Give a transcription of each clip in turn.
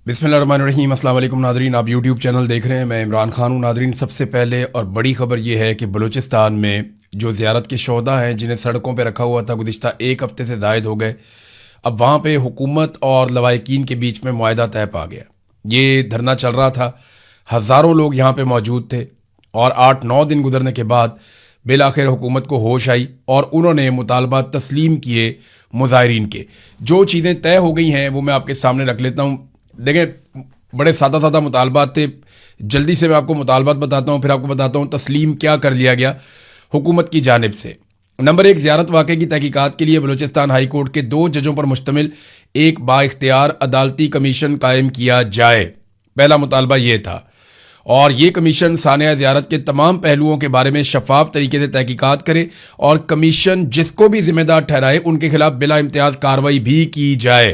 बिस्मिल्लाहिर्रहमानिर्रहीम। अस्सलाम वालेकुम नादरीन, आप यूट्यूब चैनल देख रहे हैं। मैं इमरान खान हूँ। नादरीन, सबसे पहले और बड़ी ख़बर यह है कि बलूचिस्तान में जो ज़ियारत के शोधा हैं जिन्हें सड़कों पर रखा हुआ था गुज़िश्ता एक हफ़्ते से ज़ायद हो गए, अब वहाँ पे हुकूमत और लवाहिकीन के बीच में मुआहदा तय पा गया। ये धरना चल रहा था, हज़ारों लोग यहाँ पे मौजूद थे और 8-9 दिन गुजरने के बाद बिल आखिर हुकूमत को होश आई और उन्होंने मुतालबात तस्लीम किए मुजाहिरीन के। जो चीज़ें तय हो गई हैं वो मैं आपके सामने रख लेता हूँ। देखें, बड़े सादा सादा मुतालबात थे। जल्दी से मैं आपको मुतालबात बताता हूँ, फिर आपको बताता हूँ तस्लीम क्या कर लिया गया हुकूमत की जानिब से। नंबर 1, ज़ियारत वाक़े की तहकीकात के लिए बलूचिस्तान हाई कोर्ट के 2 जजों पर मुश्तमिल एक बाइख्तियार अदालती कमीशन कायम किया जाए। पहला मुतालबा ये था और ये कमीशन सानिया ज़ियारत के तमाम पहलुओं के बारे में शफाफ तरीके से तहकीकात करे और कमीशन जिसको भी जिम्मेदार ठहराए उनके खिलाफ बिला इम्तियाज़ कार्रवाई भी की जाए।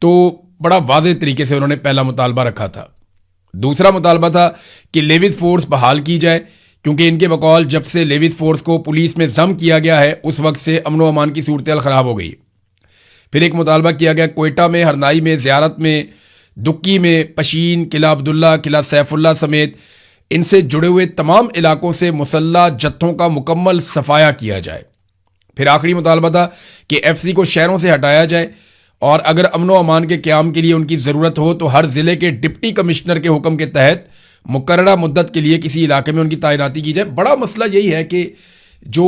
तो बड़ा वाज़ेह तरीके से उन्होंने पहला मुतालबा रखा था। दूसरा मुतालबा था कि लेविस फोर्स बहाल की जाए, क्योंकि इनके बकौल जब से लेविस फोर्स को पुलिस में ज़म किया गया है उस वक्त से अमन व अमान की सूरत ख़राब हो गई। फिर एक मुतालबा किया गया कोयटा में, हरनाई में, ज़ियारत में, दुक्की में, पशीन, किला अब्दुल्ला, किला सैफुल्ला समेत इनसे जुड़े हुए तमाम इलाकों से मुसल्ला जत्थों का मुकम्मल सफाया किया जाए। फिर आखिरी मुतालबा था कि FC को शहरों से हटाया जाए और अगर अमन व अमान के क़याम के लिए उनकी ज़रूरत हो तो हर ज़िले के डिप्टी कमिश्नर के हुक्म के तहत मुकर्ररा मुद्दत के लिए किसी इलाके में उनकी तैनाती की जाए। बड़ा मसला यही है कि जो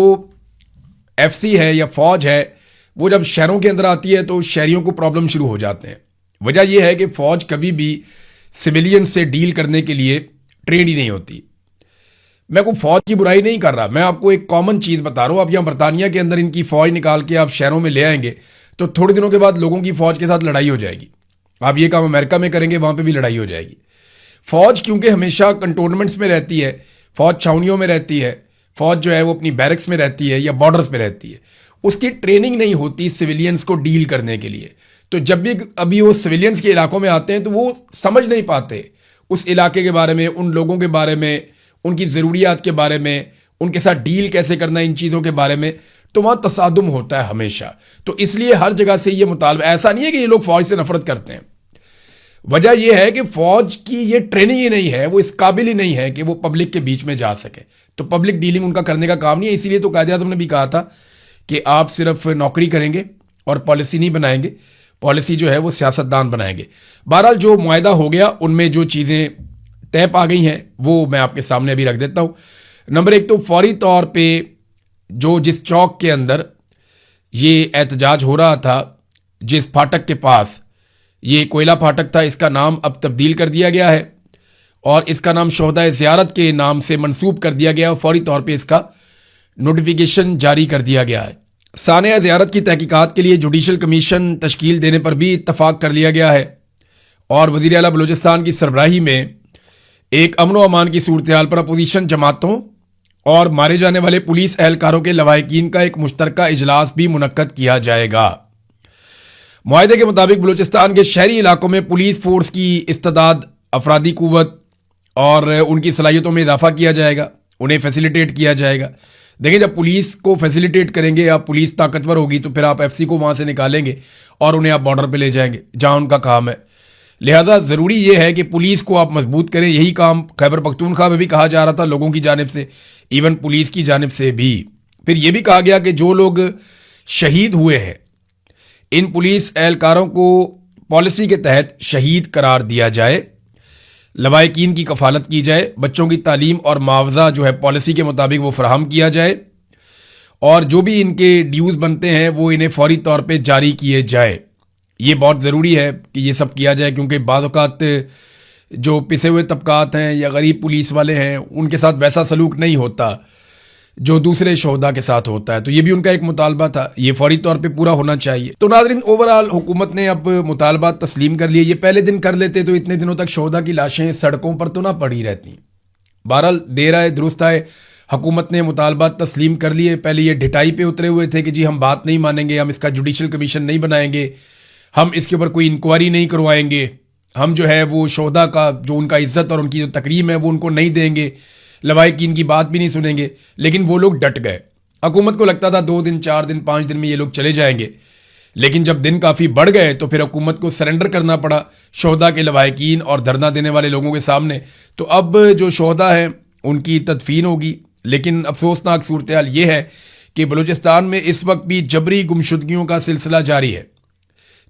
FC है या फ़ौज है वो जब शहरों के अंदर आती है तो शहरियों को प्रॉब्लम शुरू हो जाते हैं। वजह यह है कि फ़ौज कभी भी सिविलियन से डील करने के लिए ट्रेंड ही नहीं होती। मैं कोई फ़ौज की बुराई नहीं कर रहा, मैं आपको एक कॉमन चीज़ बता रहा हूँ। आप यहाँ बरतानिया के अंदर इनकी फ़ौज निकाल के आप शहरों में ले आएंगे तो थोड़े दिनों के बाद लोगों की फ़ौज के साथ लड़ाई हो जाएगी। आप ये काम अमेरिका में करेंगे, वहाँ पे भी लड़ाई हो जाएगी। फ़ौज क्योंकि हमेशा कंटोनमेंट्स में रहती है, फ़ौज छावनियों में रहती है, फ़ौज जो है वो अपनी बैरक्स में रहती है या बॉर्डर्स में रहती है, उसकी ट्रेनिंग नहीं होती सिविलियंस को डील करने के लिए। तो जब भी अभी वो सिविलियंस के इलाकों में आते हैं तो वो समझ नहीं पाते उस इलाके के बारे में, उन लोगों के बारे में, उनकी ज़रूरियात के बारे में, उनके साथ डील कैसे करना, इन चीज़ों के बारे में। तो वहाँ तसादुम होता है हमेशा। तो इसलिए हर जगह से ये मुतालबा, ऐसा नहीं है कि ये लोग फ़ौज से नफरत करते हैं, वजह यह है कि फ़ौज की ये ट्रेनिंग ही नहीं है, वो इस काबिल ही नहीं है कि वो पब्लिक के बीच में जा सके। तो पब्लिक डीलिंग उनका करने का काम नहीं है। इसीलिए तो कायदे-आज़म ने भी कहा था कि आप सिर्फ नौकरी करेंगे और पॉलिसी नहीं बनाएंगे, पॉलिसी जो है वो सियासतदान बनाएंगे। बहरहाल जो मुआहदा हो गया उनमें जो चीज़ें तय पा गई हैं वो मैं आपके सामने अभी रख देता हूँ। नंबर 1 तो फौरी तौर पर जो जिस चौक के अंदर ये एहतजाज हो रहा था, जिस फाटक के पास, ये कोयला फाटक था, इसका नाम अब तब्दील कर दिया गया है और इसका नाम शोहदा ज़ियारत के नाम से मंसूब कर दिया गया है। फौरी तौर पे इसका नोटिफिकेशन जारी कर दिया गया है। सानिया ज़ियारत की तहकीकात के लिए जुडिशल कमीशन तश्कील देने पर भी इत्तफाक कर लिया गया है और वज़ीर आला बलूचिस्तान की सरबराही में एक अमन व अमान की सूरत हाल पर अपोजिशन जमातों और मारे जाने वाले पुलिस एहलकारों के लवाहिकीन का एक मुश्तरका इजलास भी मुनक्कद किया जाएगा। मुआहदे के मुताबिक बलूचिस्तान के शहरी इलाकों में पुलिस फोर्स की इस्तेदाद, अफरादी कुव्वत और उनकी सलाहियतों में इजाफा किया जाएगा, उन्हें फैसिलिटेट किया जाएगा। देखिए, जब पुलिस को फैसिलिटेट करेंगे या पुलिस ताकतवर होगी तो फिर आप FC को वहाँ से निकालेंगे और उन्हें आप बॉर्डर पे ले जाएंगे जहाँ उनका काम है। लिहाजा ज़रूरी ये है कि पुलिस को आप मजबूत करें। यही काम खैबर पख्तूनख्वा में भी कहा जा रहा था लोगों की जानिब से, इवन पुलिस की जानिब से भी। फिर ये भी कहा गया कि जो लोग शहीद हुए हैं इन पुलिस एहलकारों को पॉलिसी के तहत शहीद करार दिया जाए, लवाहिकीन की कफालत की जाए, बच्चों की तालीम और मुआवजा जो है पॉलिसी के मुताबिक वो फराहम किया जाए और जो भी इनके ड्यूज़ बनते हैं वो इन्हें फौरी तौर पे जारी किए जाए। ये बहुत ज़रूरी है कि ये सब किया जाए, क्योंकि बाज़ औक़ात जो पिसे हुए तबकात हैं या गरीब पुलिस वाले हैं उनके साथ वैसा सलूक नहीं होता जो दूसरे शोहदा के साथ होता है। तो ये भी उनका एक मुतालबा था, ये फौरी तौर पे पूरा होना चाहिए। तो नाज़रीन, ओवरऑल हुकूमत ने अब मुतालबा तस्लीम कर लिए। ये पहले दिन कर लेते तो इतने दिनों तक शोहदा की लाशें सड़कों पर तो ना पड़ी रहती। बहरहाल देर आए दुरुस्त आए, हुकूमत ने मुतालबा तस्लीम कर लिए। पहले ये ढिटाई पे उतरे हुए थे कि जी हम बात नहीं मानेंगे, हम इसका जुडिशल कमीशन नहीं बनाएंगे, हम इसके ऊपर कोई इंक्वायरी नहीं करवाएंगे, हम जो है वो शोहदा का जो उनका इज्जत और उनकी जो तकरीम है वो उनको नहीं देंगे, लवाहिकीन की बात भी नहीं सुनेंगे। लेकिन वो लोग डट गए। हुकूमत को लगता था 2 दिन, 4 दिन, 5 दिन में ये लोग चले जाएंगे, लेकिन जब दिन काफ़ी बढ़ गए तो फिर हुकूमत को सरेंडर करना पड़ा शोहदा के लवाहिकीन और धरना देने वाले लोगों के सामने। तो अब जो शोहदा हैं उनकी तदफीन होगी। लेकिन अफसोसनाक सूरत हाल ये है कि बलूचिस्तान में इस वक्त भी जबरी गुमशुदगियों का सिलसिला जारी है।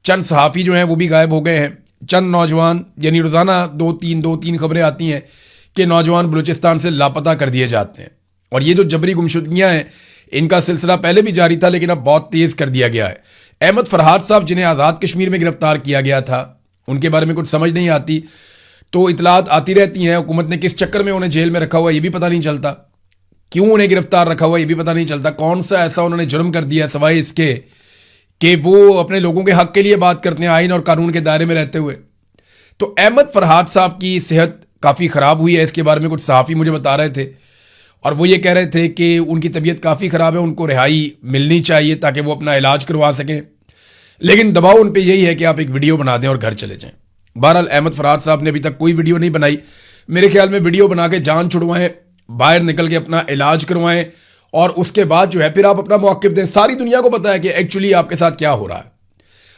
चंद सहाफ़ी जो हैं वो भी गायब हो गए हैं। चंद नौजवान, यानी रोज़ाना दो तीन खबरें आती हैं कि नौजवान बलूचिस्तान से लापता कर दिए जाते हैं। और ये जो जबरी गुमशुदगियाँ हैं इनका सिलसिला पहले भी जारी था, लेकिन अब बहुत तेज़ कर दिया गया है। अहमद फरहाद साहब, जिन्हें आज़ाद कश्मीर में गिरफ्तार किया गया था, उनके बारे में कुछ समझ नहीं आती, तो इतलात आती रहती हैं। हुकूमत ने किस चक्कर में उन्हें जेल में रखा हुआ ये भी पता नहीं चलता, क्यों उन्हें गिरफ्तार रखा हुआ ये भी पता नहीं चलता, कौन सा ऐसा उन्होंने जुर्म कर दिया सवाए इसके कि वो अपने लोगों के हक के लिए बात करते हैं आइन और कानून के दायरे में रहते हुए। तो अहमद फरहाद साहब की सेहत काफ़ी ख़राब हुई है, इसके बारे में कुछ सहाफ़ी मुझे बता रहे थे और वो ये कह रहे थे कि उनकी तबीयत काफ़ी ख़राब है, उनको रिहाई मिलनी चाहिए ताकि वो अपना इलाज करवा सकें। लेकिन दबाव उन पे यही है कि आप एक वीडियो बना दें और घर चले जाएं। बहरहाल अहमद फरहाद साहब ने अभी तक कोई वीडियो नहीं बनाई। मेरे ख्याल में वीडियो बना के जान छुड़वाएं, बाहर निकल के अपना इलाज करवाएं और उसके बाद जो है फिर आप अपना मौक़िफ़ दें। सारी दुनिया को पता है कि एक्चुअली आपके साथ क्या हो रहा है।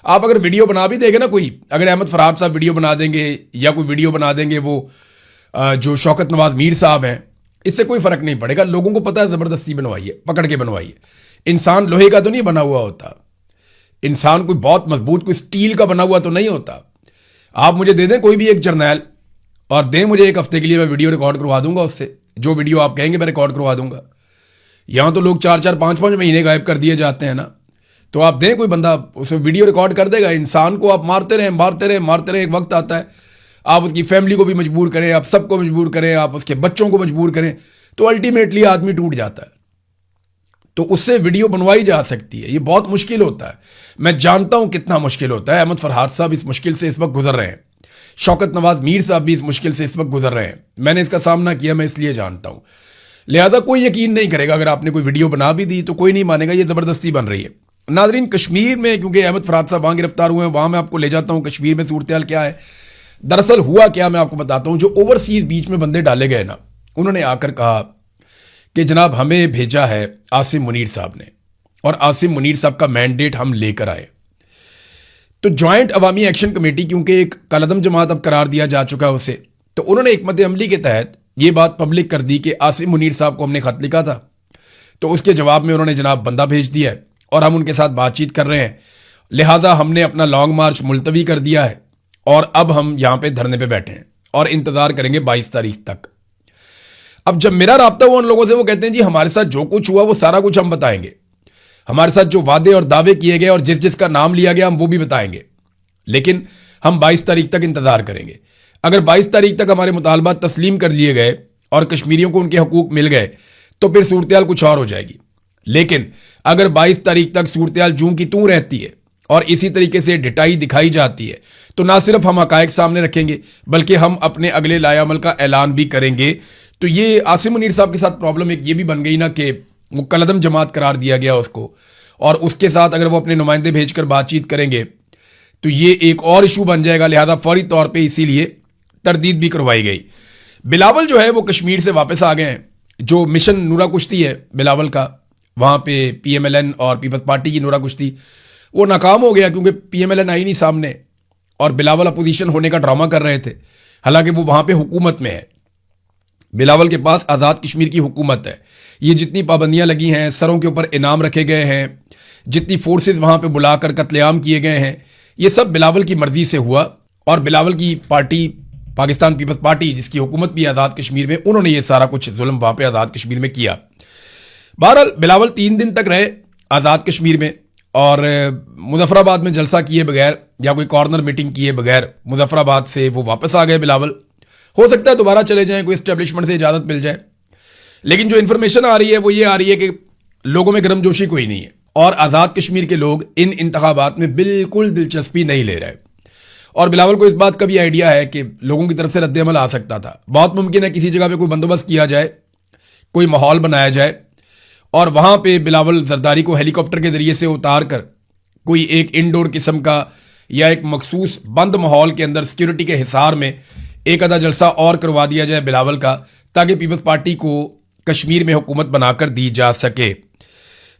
आप अगर वीडियो बना भी देंगे ना, कोई अगर अहमद फरहाद साहब वीडियो बना देंगे या कोई वीडियो बना देंगे वो जो शौकत नवाज मीर साहब हैं, इससे कोई फ़र्क नहीं पड़ेगा। लोगों को पता है ज़बरदस्ती बनवाइए, पकड़ के बनवाइए। इंसान लोहे का तो नहीं बना हुआ होता, इंसान कोई बहुत मजबूत, कोई स्टील का बना हुआ तो नहीं होता। आप मुझे दे दें कोई भी एक जर्नैल और दें मुझे एक हफ्ते के लिए, मैं वीडियो रिकॉर्ड करवा दूंगा उससे। जो वीडियो आप कहेंगे मैं रिकॉर्ड करवा दूंगा। यहां तो लोग 4-4, 5-5 महीने गायब कर दिए जाते हैं ना, तो आप दें कोई बंदा, उसे वीडियो रिकॉर्ड कर देगा। इंसान को आप मारते रहें, एक वक्त आता है आप उसकी फैमिली को भी मजबूर करें, आप सबको मजबूर करें, आप उसके बच्चों को मजबूर करें, तो अल्टीमेटली आदमी टूट जाता है। तो उससे वीडियो बनवाई जा सकती है। ये बहुत मुश्किल होता है, मैं जानता हूं कितना मुश्किल होता है। अहमद फरहाद साहब इस मुश्किल से इस वक्त गुजर रहे हैं, शौकत नवाज मीर साहब भी इस मुश्किल से इस वक्त गुजर रहे हैं। मैंने इसका सामना किया, मैं इसलिए जानता हूं। लिहाजा कोई यकीन नहीं करेगा, अगर आपने कोई वीडियो बना भी दी तो कोई नहीं मानेगा, ये ज़बरदस्ती बन रही है। नाजरीन, कश्मीर में क्योंकि अहमद फरहाद साहब वहाँ गिरफ्तार हुए हैं, वहाँ मैं आपको ले जाता हूँ कश्मीर में सूरत हाल क्या है। दरअसल हुआ क्या, मैं आपको बताता हूँ। जो ओवरसीज बीच में बंदे डाले गए ना, उन्होंने आकर कहा कि जनाब हमें भेजा है आसिम मुनीर साहब ने और आसिम मुनीर साहब का मैंडेट हम लेकर आए। तो जॉइंट अवामी एक्शन कमेटी, क्योंकि एक कलदम जमात अब करार दिया जा चुका है उसे, तो उन्होंने हिकमत अमली के तहत ये बात पब्लिक कर दी कि आसिम मुनीर साहब को हमने खत लिखा था, तो उसके जवाब में उन्होंने जनाब बंदा भेज दिया है और हम उनके साथ बातचीत कर रहे हैं। लिहाजा हमने अपना लॉन्ग मार्च मुलतवी कर दिया है और अब हम यहाँ पे धरने पे बैठे हैं और इंतजार करेंगे 22 तारीख तक। अब जब मेरा राब्ता हुआ उन लोगों से, वो कहते हैं जी हमारे साथ जो कुछ हुआ वो सारा कुछ हम बताएंगे, हमारे साथ जो वादे और दावे किए गए और जिस जिसका नाम लिया गया हम वो भी बताएंगे, लेकिन हम 22 तारीख तक इंतजार करेंगे। अगर 22 तारीख तक हमारे मुतालबात तस्लीम कर लिए गए और कश्मीरियों को उनके हकूक मिल गए तो फिर सूरत हाल कुछ और हो जाएगी। लेकिन अगर 22 तारीख तक सूरत हाल जूं की तूं रहती है और इसी तरीके से ढिठाई दिखाई जाती है, तो ना सिर्फ हम हकायक सामने रखेंगे बल्कि हम अपने अगले लायामल का ऐलान भी करेंगे। तो ये आसिम मुनीर साहब के साथ प्रॉब्लम एक ये भी बन गई ना कि वो कलदम जमात करार दिया गया उसको, और उसके साथ अगर वो अपने नुमाइंदे भेजकर बातचीत करेंगे तो ये एक और इशू बन जाएगा। लिहाजा फौरी तौर पे इसीलिए तरदीद भी करवाई गई। बिलावल जो है वो कश्मीर से वापस आ गए हैं। जो मिशन नूरा कुश्ती है बिलावल का, वहाँ पे PMLN और पीपल्स पार्टी की नूरा कुश्ती, वो नाकाम हो गया क्योंकि PMLN आई नहीं सामने और बिलावल अपोजिशन होने का ड्रामा कर रहे थे। हालांकि वो वहाँ पे हुकूमत में है, बिलावल के पास आज़ाद कश्मीर की हुकूमत है। ये जितनी पाबंदियां लगी हैं, सरों के ऊपर इनाम रखे गए हैं, जितनी फोर्सेस वहाँ पे बुलाकर कत्लेआम किए गए हैं, ये सब बिलावल की मर्जी से हुआ। और बिलावल की पार्टी पाकिस्तान पीपल्स पार्टी, जिसकी हुकूमत भी आज़ाद कश्मीर में, उन्होंने ये सारा कुछ जुल्म वहाँ पे आज़ाद कश्मीर में किया। बहरहाल बिलावल 3 दिन तक रहे आज़ाद कश्मीर में और मुजफ्फराबाद में जलसा किए बगैर या कोई कॉर्नर मीटिंग किए बगैर मुजफ्फराबाद से वो वापस आ गए बिलावल। हो सकता है दोबारा चले जाएं, कोई एस्टेब्लिशमेंट से इजाज़त मिल जाए। लेकिन जो इन्फॉर्मेशन आ रही है वो ये आ रही है कि लोगों में गर्मजोशी कोई नहीं है और आज़ाद कश्मीर के लोग इन इंतखाबात में बिल्कुल दिलचस्पी नहीं ले रहे। और बिलावल को इस बात का भी आइडिया है कि लोगों की तरफ से रद्द-ए-अमल आ सकता था। बहुत मुमकिन है किसी जगह पे कोई बंदोबस्त किया जाए, कोई माहौल बनाया जाए और वहाँ पे बिलावल जरदारी को हेलीकॉप्टर के जरिए से उतार कर कोई एक इंडोर किस्म का या एक मखसूस बंद माहौल के अंदर सिक्योरिटी के हिसार में एक आधा जलसा और करवा दिया जाए बिलावल का, ताकि पीपल्स पार्टी को कश्मीर में हुकूमत बनाकर दी जा सके।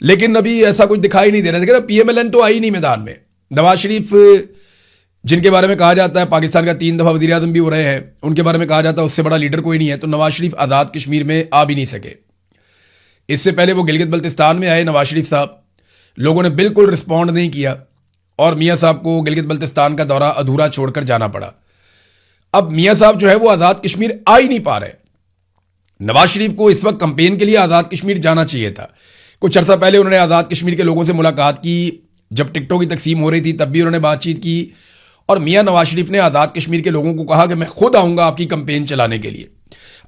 लेकिन अभी ऐसा कुछ दिखाई नहीं दे रहा है। पीएमएलएन तो आई नहीं मैदान में। नवाज शरीफ जिनके बारे में कहा जाता है पाकिस्तान का 3 दफा वजीर आजम भी हो रहे हैं, उनके बारे में कहा जाता है उससे बड़ा लीडर कोई नहीं है, तो नवाज शरीफ आज़ाद कश्मीर में आ भी नहीं सके। इससे पहले वो गिलगित बल्तिस्तान में आए नवाज शरीफ साहब, लोगों ने बिल्कुल रिस्पॉन्ड नहीं किया और मियाँ साहब को गिलगित बल्तिस्तान का दौरा अधूरा छोड़कर जाना पड़ा। अब मियाँ साहब जो है वो आज़ाद कश्मीर आ ही नहीं पा रहे। नवाज शरीफ को इस वक्त कंपेन के लिए आज़ाद कश्मीर जाना चाहिए था। कुछ अर्सा पहले उन्होंने आज़ाद कश्मीर के लोगों से मुलाकात की, जब टिकटों की तकसीम हो रही थी तब भी उन्होंने बातचीत की, और मियाँ नवाज शरीफ ने आज़ाद कश्मीर के लोगों को कहा कि मैं खुद आऊँगा आपकी कंपेन चलाने के लिए।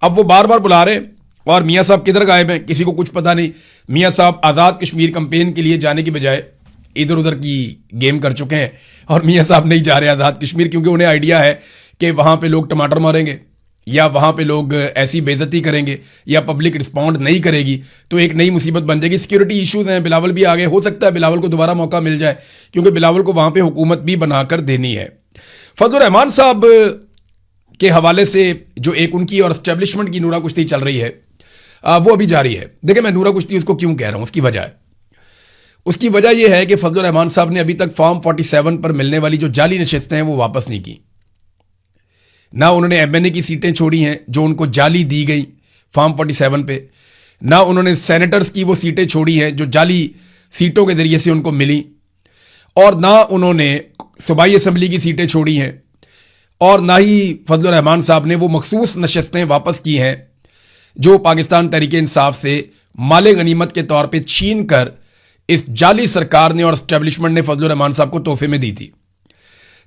अब वो बार बार बुला रहे और मियाँ साहब किधर गायब हैं किसी को कुछ पता नहीं। मियाँ साहब आज़ाद कश्मीर कंपेन के लिए जाने की बजाय इधर उधर की गेम कर चुके हैं और मियाँ साहब नहीं जा रहे आज़ाद कश्मीर, क्योंकि उन्हें आइडिया है कि वहाँ पे लोग टमाटर मारेंगे या वहाँ पे लोग ऐसी बेइज्जती करेंगे या पब्लिक रिस्पॉन्ड नहीं करेगी तो एक नई मुसीबत बन जाएगी। सिक्योरिटी इश्यूज हैं, बिलावल भी आगे, हो सकता है बिलावल को दोबारा मौका मिल जाए क्योंकि बिलावल को वहाँ पे हुकूमत भी बनाकर देनी है। फजलुर रहमान साहब के हवाले से जो एक उनकी और एस्टेब्लिशमेंट की नूरा कुश्ती चल रही है वो अभी जारी है। देखिए मैं नूरा कुश्ती उसको क्यों कह रहा हूँ, उसकी वजह यह है कि फजलुर रहमान साहब ने अभी तक फॉर्म 47 पर मिलने वाली जो जाली नशिस्तें हैं वो वापस नहीं की। ना उन्होंने एमएनए की सीटें छोड़ी हैं जो उनको जाली दी गई फॉर्म 47 पे, ना उन्होंने सेनेटर्स की वो सीटें छोड़ी हैं जो जाली सीटों के जरिए से उनको मिली, और ना उन्होंने सूबाई असम्बली की सीटें छोड़ी हैं, और ना ही फजलुर रहमान साहब ने वो मखसूस नशिस्तें वापस की हैं जो पाकिस्तान तहरीक इंसाफ से माले गनीमत के तौर पे छीन कर इस जाली सरकार ने और एस्टेब्लिशमेंट ने फजलुर रहमान साहब को तोहफे में दी थी।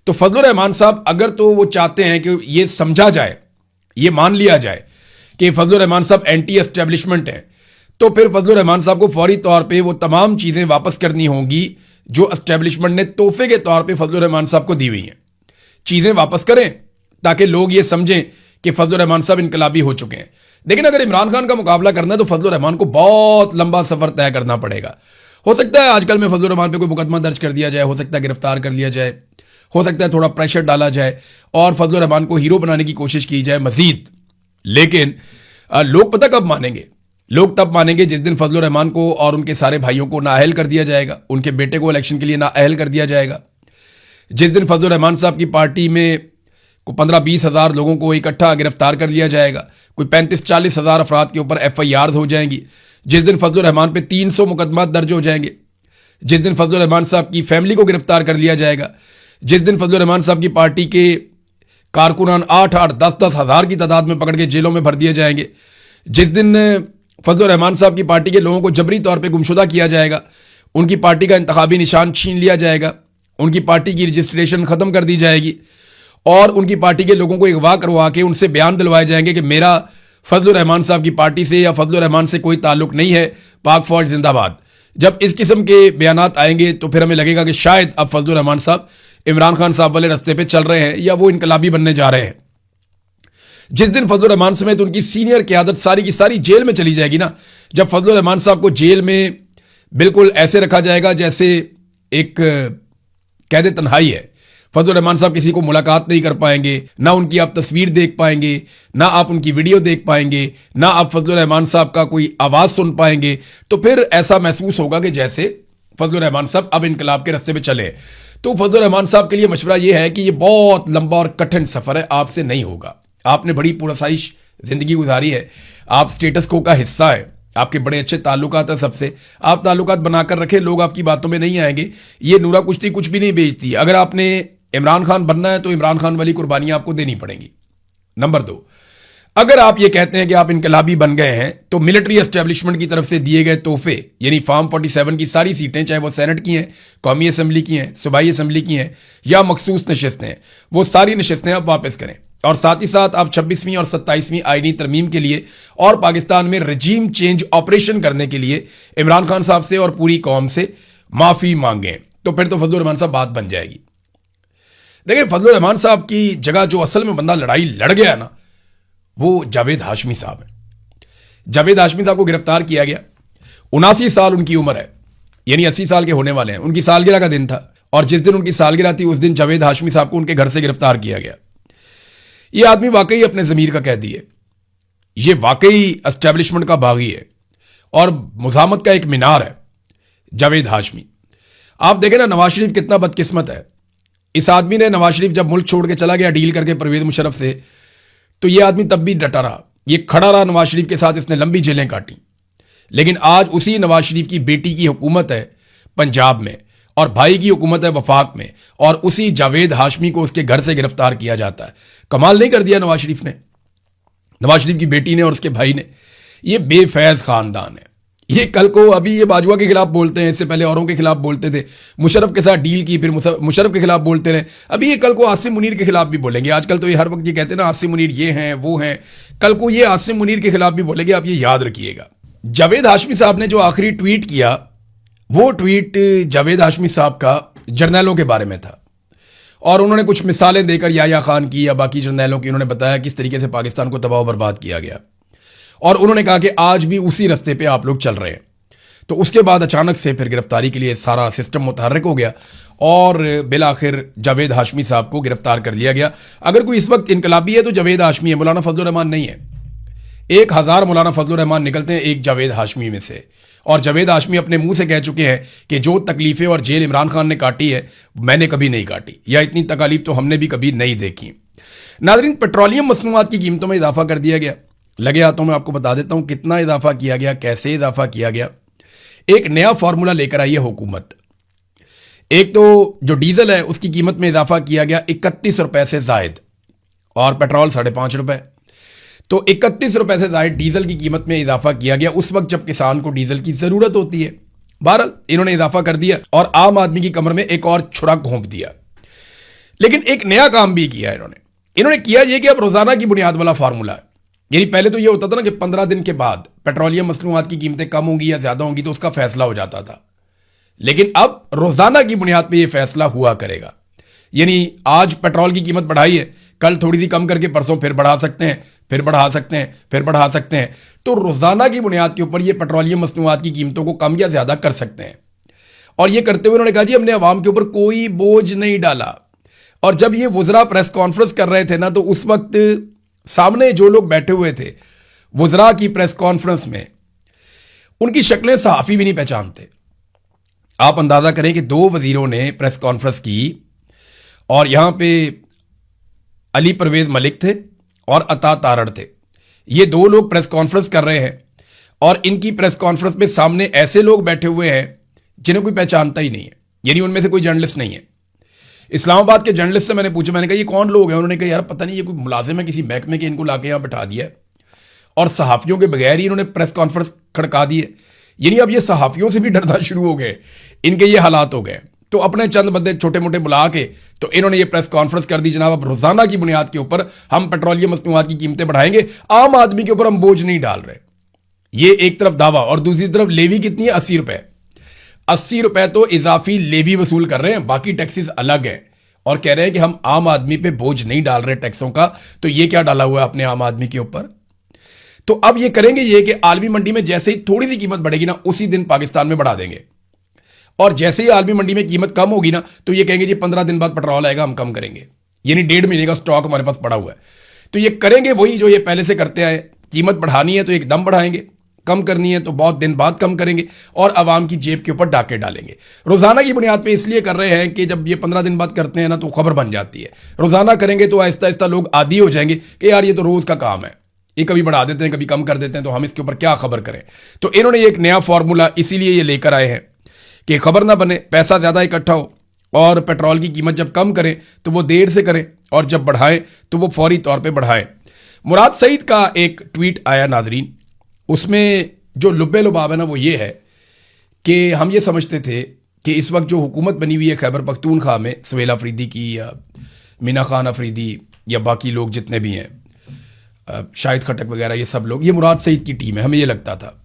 तो फजलुर रहमान साहब अगर तो वो चाहते हैं कि ये समझा जाए, ये मान लिया जाए कि फजलुर रहमान साहब एंटी एस्टेब्लिशमेंट हैं, तो फिर फजलुर रहमान साहब को फौरी तौर पे वो तमाम चीज़ें वापस करनी होंगी जो एस्टेब्लिशमेंट ने तोहफे के तौर पे फजलुर रहमान साहब को दी हुई हैं। चीज़ें वापस करें ताकि लोग ये समझें कि फजलुर रहमान साहब इनकलाबी हो चुके हैं। लेकिन अगर इमरान खान का मुकाबला करना है तो फजलुर रहमान को बहुत लंबा सफर तय करना पड़ेगा। हो सकता है आजकल में फजलुर रहमान पे कोई मुकदमा दर्ज कर दिया जाए, हो सकता है गिरफ्तार कर लिया जाए, हो सकता है थोड़ा प्रेशर डाला जाए और फजलुर रहमान को हीरो बनाने की कोशिश की जाए मजीद। लेकिन लोग पता कब मानेंगे? लोग तब मानेंगे जिस दिन फजलुर रहमान को और उनके सारे भाइयों को नाअहल कर दिया जाएगा, उनके बेटे को इलेक्शन के लिए नाअहल कर दिया जाएगा, जिस दिन फजलुर रहमान साहब की पार्टी में 15-20 हज़ार लोगों को इकट्ठा गिरफ्तार कर लिया जाएगा, कोई 35-40 हज़ार अफराद के ऊपर FIRs हो जाएंगी, जिस दिन फजलुर रहमान पे 300 मुकदमा दर्ज हो जाएंगे, जिस दिन फजलुर रहमान साहब की फैमिली को गिरफ्तार कर लिया जाएगा, जिस दिन फजलुर रहमान साहब की पार्टी के कारकुनान 8-8, 10-10 हज़ार की तादाद में पकड़ के जेलों में भर दिए जाएंगे, जिस दिन फजलुर रहमान साहब की पार्टी के लोगों को जबरी तौर पे गुमशुदा किया जाएगा, उनकी पार्टी का इंतखाबी निशान छीन लिया जाएगा, उनकी पार्टी की रजिस्ट्रेशन ख़त्म कर दी जाएगी और उनकी पार्टी के लोगों को अगवा करवा के उनसे बयान दिलवाए जाएंगे कि मेरा फजलुर रहमान साहब की पार्टी से या फजलुर रहमान से कोई ताल्लुक नहीं है, पाक फौज जिंदाबाद। जब इस किस्म के बयानात आएंगे तो फिर हमें लगेगा कि शायद अब फजलुर रहमान साहब इमरान खान साहब वाले रास्ते पे चल रहे हैं या वो इनकलाबी बनने जा रहे हैं। जिस दिन फजलुर रहमान समेत उनकी सीनियर क़यादत सारी की सारी जेल में चली जाएगी ना, जब फजलुर रहमान साहब को जेल में बिल्कुल ऐसे रखा जाएगा जैसे एक कैद तन्हाई है, फजलुर रहमान साहब किसी को मुलाकात नहीं कर पाएंगे, ना उनकी आप तस्वीर देख पाएंगे, ना आप उनकी वीडियो देख पाएंगे, ना आप फजलुर रहमान साहब का कोई आवाज़ सुन पाएंगे, तो फिर ऐसा महसूस होगा कि जैसे फजलुर रहमान साहब अब इनकलाब के रास्ते पे चले। तो फजलुर रहमान साहब के लिए मशवरा ये है कि ये बहुत लंबा और कठिन सफ़र है, आपसे नहीं होगा। आपने बड़ी पुरसाइश ज़िंदगी गुजारी है, आप स्टेटस को का हिस्सा है, आपके बड़े अच्छे ताल्लुकात हैं सबसे, आप ताल्लुकात बनाकर रखें, लोग आपकी बातों में नहीं आएंगे। ये नूरा कुश्ती कुछ भी नहीं बेचती। अगर आपने इमरान खान बनना है तो इमरान खान वाली कुर्बानियां आपको देनी पड़ेंगी। नंबर 2, अगर आप ये कहते हैं कि आप इनकलाबी बन गए हैं तो मिलिट्री एस्टेब्लिशमेंट की तरफ से दिए गए तोहफे यानी फॉर्म 47 की सारी सीटें, चाहे वो सेनेट की हैं, कौमी असम्बली की हैं, सूबाई असम्बली की हैं या मखसूस नशिस्तें, वो सारी नशिस्तें आप वापस करें और साथ ही साथ आप 26वीं और 27वीं आईनी तरमीम के लिए और पाकिस्तान में रजीम चेंज ऑपरेशन करने के लिए इमरान खान साहब से और पूरी कौम से माफ़ी मांगें। तो फिर तो फजलुर रहमान साहब बात बन जाएगी। देखिए फजलुर रहमान साहब की जगह जो असल में बंदा लड़ाई लड़ गया ना, वो जावेद हाशमी साहब है। जावेद हाशमी साहब को गिरफ्तार किया गया, 79 साल उनकी उम्र है, यानी 80 साल के होने वाले हैं। उनकी सालगिरह का दिन था और जिस दिन उनकी सालगिरह थी उस दिन जावेद हाशमी साहब को उनके घर से गिरफ्तार किया गया। ये आदमी वाकई अपने ज़मीर का कैदी है, ये वाकई एस्टेब्लिशमेंट का बागी है और मुजामत का एक मीनार है। जावेद हाशमी। आप देखें ना, नवाज शरीफ कितना बदकिस्मत है। इस आदमी ने, नवाज शरीफ जब मुल्क छोड़ के चला गया डील करके परवेज मुशर्रफ से, तो ये आदमी तब भी डटा रहा, ये खड़ा रहा नवाज शरीफ के साथ, इसने लंबी जेलें काटी। लेकिन आज उसी नवाज शरीफ की बेटी की हुकूमत है पंजाब में, और भाई की हुकूमत है वफाक में, और उसी जावेद हाशमी को उसके घर से गिरफ्तार किया जाता है। कमाल नहीं कर दिया नवाज शरीफ ने, नवाज शरीफ की बेटी ने और उसके भाई ने। ये बेफैज खानदान है। ये कल को अभी ये बाजवा के खिलाफ बोलते हैं, इससे पहले औरों के खिलाफ बोलते थे, मुशर्रफ के साथ डील की, फिर मुशर्रफ के खिलाफ बोलते रहे, अभी ये कल को आसिम मुनीर के खिलाफ भी बोलेंगे। आजकल तो ये हर वक्त ये कहते हैं ना, आसिम मुनीर ये हैं वो हैं, कल को ये आसिम मुनीर के खिलाफ भी बोलेंगे, आप ये याद रखिएगा। जावेद हाशमी साहब ने जो आखिरी ट्वीट किया, वो ट्वीट जावेद हाशमी साहब का जर्नैलों के बारे में था, और उन्होंने कुछ मिसालें देकर याया खान की या बाकी जर्नैलों की उन्होंने बताया किस तरीके से पाकिस्तान को तबाह बर्बाद किया गया, और उन्होंने कहा कि आज भी उसी रास्ते पे आप लोग चल रहे हैं। तो उसके बाद अचानक से फिर गिरफ्तारी के लिए सारा सिस्टम मुतहर्रिक हो गया, और बिलाखिर जावेद हाशमी साहब को गिरफ्तार कर लिया गया। अगर कोई इस वक्त इनकलाबी है तो जावेद हाशमी है, मौलाना फजलुर रहमान नहीं है। 1000 मौलाना फजलुर रहमान निकलते हैं एक जावेद हाशमी में से, और जावेद हाशमी अपने मुंह से कह चुके हैं कि जो तकलीफें और जेल इमरान खान ने काटी है मैंने कभी नहीं काटी, या इतनी तकालीफ तो हमने भी कभी नहीं देखी। नाज़रीन, पेट्रोलियम मसनूआत की कीमतों में इजाफा कर दिया गया। लगे हाथों में आपको बता देता हूं कितना इजाफा किया गया, कैसे इजाफा किया गया। एक नया फार्मूला लेकर आई है हुकूमत। एक तो जो डीजल है उसकी कीमत में इजाफा किया गया 31 रुपए से जायद, और पेट्रोल 5.5 रुपए। तो 31 रुपए से जायद डीजल की कीमत में इजाफा किया गया उस वक्त जब किसान को डीजल की जरूरत होती है। बहरहाल इन्होंने इजाफा कर दिया और आम आदमी की कमर में एक और छुरा घोंप दिया। लेकिन एक नया काम भी किया इन्होंने किया यह कि अब रोजाना की बुनियाद वाला फार्मूला है। यानी पहले तो यह होता था ना कि 15 दिन के बाद पेट्रोलियम मसनूआत की कीमतें कम होंगी या ज्यादा होंगी तो उसका फैसला हो जाता था, लेकिन अब रोजाना की बुनियाद पर यह फैसला हुआ करेगा। यानी आज पेट्रोल की कीमत बढ़ाई है, कल थोड़ी सी कम करके परसों फिर बढ़ा सकते हैं, फिर बढ़ा सकते हैं, फिर बढ़ा सकते हैं। तो रोजाना की बुनियाद के ऊपर ये पेट्रोलियम मसनूआत की कीमतों को कम या ज्यादा कर सकते हैं। और ये करते हुए उन्होंने कहा जी हमने अवाम के ऊपर कोई बोझ नहीं डाला। और जब ये वुज़रा प्रेस कॉन्फ्रेंस कर रहे थे ना, तो उस वक्त सामने जो लोग बैठे हुए थे वुज़रा की प्रेस कॉन्फ्रेंस में, उनकी शक्लें सहाफ़ी भी नहीं पहचानते। आप अंदाजा करें कि 2 वजीरों ने प्रेस कॉन्फ्रेंस की, और यहां पे अली परवेज मलिक थे और अता तारड़ थे। ये 2 लोग प्रेस कॉन्फ्रेंस कर रहे हैं, और इनकी प्रेस कॉन्फ्रेंस में सामने ऐसे लोग बैठे हुए हैं जिन्हें कोई पहचानता ही नहीं है। यानी उनमें से कोई जर्नलिस्ट नहीं है। इस्लामाबाद के जर्नलिस्ट से मैंने पूछा, मैंने कहा ये कौन लोग हैं? उन्होंने कहा यार पता नहीं, ये कोई मुलाजिम है किसी महकमे के, इनको लाके यहाँ बैठा दिया है, और सहाफ़ियों के बगैर ही इन्होंने प्रेस कॉन्फ्रेंस खड़का दी है। यानी अब ये सहाफ़ियों से भी डरना शुरू हो गए, इनके ये हालात हो गए। तो अपने चंद बंदे छोटे मोटे बुला के तो इन्होंने ये प्रेस कॉन्फ्रेंस कर दी, जनाब अब रोजाना की बुनियाद के ऊपर हम पेट्रोलियम मसनूआत की कीमतें बढ़ाएंगे, आम आदमी के ऊपर हम बोझ नहीं डाल रहे। ये एक तरफ दावा, और दूसरी तरफ लेवी कितनी है? 80 रुपए। 80 रुपए तो इजाफी लेवी वसूल कर रहे हैं, बाकी टैक्सेस अलग हैं, और कह रहे हैं कि हम आम आदमी पे बोझ नहीं डाल रहे टैक्सों का। तो ये क्या डाला हुआ है अपने आम आदमी के ऊपर? तो अब ये करेंगे ये कि आलमी मंडी में जैसे ही थोड़ी सी कीमत बढ़ेगी ना, उसी दिन पाकिस्तान में बढ़ा देंगे, और जैसे ही आलमी मंडी में कीमत कम होगी ना, तो ये कहेंगे जी 15 दिन बाद पेट्रोल आएगा, हम कम करेंगे। यानी 1.5 महीने का स्टॉक हमारे पास पड़ा हुआ है। तो ये करेंगे वही जो ये पहले से करते आए। कीमत बढ़ानी है तो एकदम बढ़ाएंगे, कम करनी है तो बहुत दिन बाद कम करेंगे, और आवाम की जेब के ऊपर डाके डालेंगे। रोजाना की बुनियाद पे इसलिए कर रहे हैं कि जब ये 15 दिन बाद करते हैं ना, तो खबर बन जाती है। रोजाना करेंगे तो आहिस्ता आहिस्ता लोग आदी हो जाएंगे कि यार ये तो रोज का काम है, ये कभी बढ़ा देते हैं कभी कम कर देते हैं, तो हम इसके ऊपर क्या खबर करें। तो इन्होंने एक नया फॉर्मूला इसीलिए ये लेकर आए हैं कि खबर ना बने, पैसा ज्यादा इकट्ठा हो, और पेट्रोल की कीमत जब कम करें तो वो देर से करें, और जब बढ़ाएं तो वो फौरी तौर पे बढ़ाएं। मुराद सईद का एक ट्वीट आया नाजरीन, उसमें जो लुब्बे लुबाब है ना वो ये है कि हम ये समझते थे कि इस वक्त जो हुकूमत बनी हुई है खैबर पख्तूनख्वा में, सवेला अफरीदी की या मीना खान अफरीदी या बाकी लोग जितने भी हैं, शाहिद खटक वगैरह, ये सब लोग, ये मुराद सईद की टीम है, हमें ये लगता था।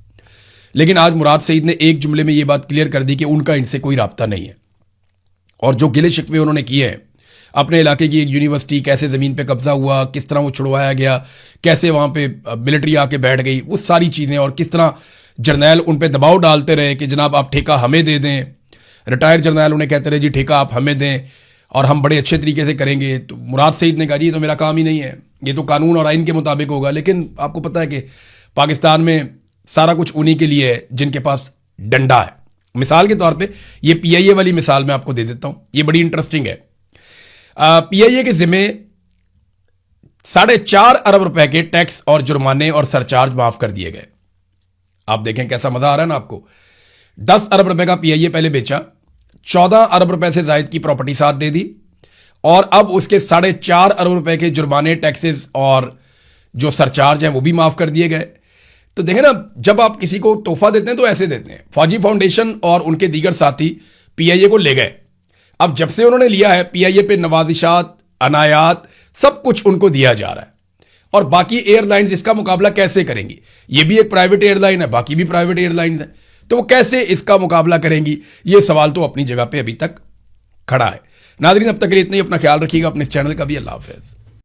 लेकिन आज मुराद सईद ने एक जुमले में ये बात क्लियर कर दी कि उनका इनसे कोई राब्ता नहीं है, और जो गिले शिकवे उन्होंने किए हैं अपने इलाके की एक यूनिवर्सिटी कैसे ज़मीन पे कब्जा हुआ, किस तरह वो छुड़वाया गया, कैसे वहाँ पे मिलिट्री आके बैठ गई, वो सारी चीज़ें, और किस तरह जर्नैल उन पे दबाव डालते रहे कि जनाब आप ठेका हमें दे दें। रिटायर्ड जर्नैल उन्हें कहते रहे जी ठेका आप हमें दें और हम बड़े अच्छे तरीके से करेंगे। तो मुराद सईद ने कहा जी ये तो मेरा काम ही नहीं है, ये तो कानून और आइन के मुताबिक होगा। लेकिन आपको पता है कि पाकिस्तान में सारा कुछ उन्हीं के लिए है जिनके पास डंडा है, मिसाल के तौर पे ये पीआईए वाली मिसाल मैं आपको दे देता हूं, ये बड़ी इंटरेस्टिंग है। पीआईए के जिम्मे 4.5 अरब रुपए के टैक्स और जुर्माने और सरचार्ज माफ कर दिए गए। आप देखें कैसा मजा आ रहा है ना आपको। 10 अरब रुपए का पीआईए पहले बेचा, 14 अरब रुपए से जायद की प्रॉपर्टी साथ दे दी, और अब उसके 4.5 अरब रुपए के जुर्माने, टैक्सेस और जो सरचार्ज हैं वो भी माफ कर दिए गए। तो देखें ना, जब आप किसी को तोहफा देते हैं तो ऐसे देते हैं। फौजी फाउंडेशन और उनके दीगर साथी पीआईए को ले गए। अब जब से उन्होंने लिया है, पीआईए पे नवाजिशात, अनायात, सब कुछ उनको दिया जा रहा है। और बाकी एयरलाइंस इसका मुकाबला कैसे करेंगी? ये भी एक प्राइवेट एयरलाइन है, बाकी भी प्राइवेट एयरलाइंस है, तो वो कैसे इसका मुकाबला करेंगी? ये सवाल तो अपनी जगह पे अभी तक खड़ा है। नाज़रीन, अब तक के लिए इतना ही। अपना ख्याल रखिएगा, अपने चैनल का भी। अल्लाह हाफ़िज़।